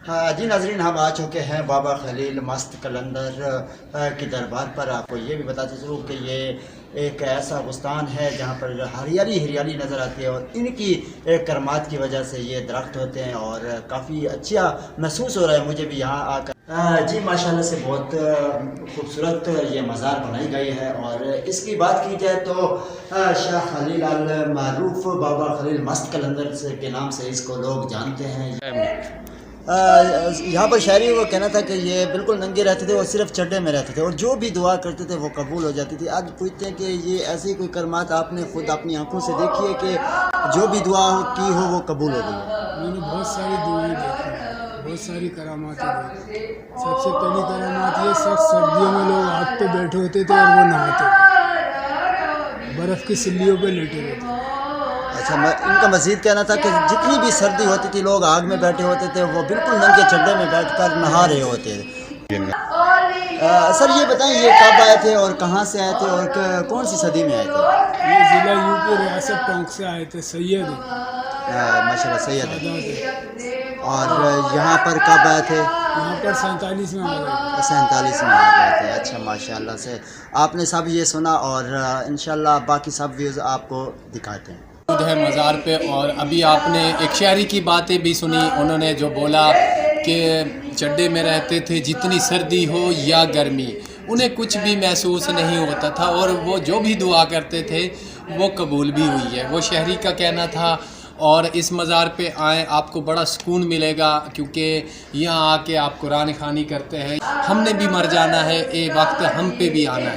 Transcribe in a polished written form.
हाँ जी नाजरीन, हम आ चुके हैं बाबा खलील मस्त कलंदर की दरबार पर। आपको ये भी बताते चलूँ कि ये एक ऐसा बुस्तान है जहाँ पर हरियाली हरियाली नज़र आती है और इनकी करमात की वजह से ये दरख्त होते हैं और काफ़ी अच्छा महसूस हो रहा है मुझे भी यहाँ आकर। जी माशाल्लाह से बहुत खूबसूरत ये मज़ार बनाई गई है। और इसकी बात की जाए तो शाह खलील अल मारूफ बाबा खलील मस्त कलंदर से के नाम से इसको लोग जानते हैं। यहाँ पर शायरी वो कहना था कि ये बिल्कुल नंगे रहते थे और सिर्फ चड्डे में रहते थे और जो भी दुआ करते थे वो कबूल हो जाती थी। आज पूछते हैं कि ये ऐसी कोई करमात आपने खुद अपनी आंखों से देखी है कि जो भी दुआ की हो वो कबूल हो गई है? मैंने बहुत सारी दुआएं देखी हैं, बहुत सारी करामातें देखी। सबसे पहली करामात ये, सख्त सर्दियों में लोग आग पे बैठे होते थे और वो नहाते थे, बर्फ़ की सिल्लियों पे लेटे रहते थे। अच्छा, इनका मज़ीद कहना था कि जितनी भी सर्दी होती थी लोग आग में बैठे होते थे, वो बिल्कुल नंगे चड्डे में बैठकर नहा रहे होते थे। सर ये बताएं, ये कब आए थे और कहाँ से आए थे और कौन सी सदी में आए थे? ये ज़िला यूपी रियासत टोंक से आए थे, सैयद माशाल्लाह सैयद है। है। और यहाँ पर कब आए थे? यहाँ पर 47 में आ गए। 47 में आ गए थे। अच्छा माशाल्लाह से आपने सब ये सुना और इंशाल्लाह बाकी सब व्यूज़ आपको दिखाते हैं। है मज़ार पे। और अभी आपने एक शायरी की बातें भी सुनी, उन्होंने जो बोला कि चड्डे में रहते थे, जितनी सर्दी हो या गर्मी उन्हें कुछ भी महसूस नहीं होता था और वो जो भी दुआ करते थे वो कबूल भी हुई है, वो शायरी का कहना था। और इस मज़ार पे आएँ, आपको बड़ा सुकून मिलेगा क्योंकि यहाँ आके आप कुरान ख़वानी करते हैं। हमने भी मर जाना है, एक वक्त हम पे भी आना है।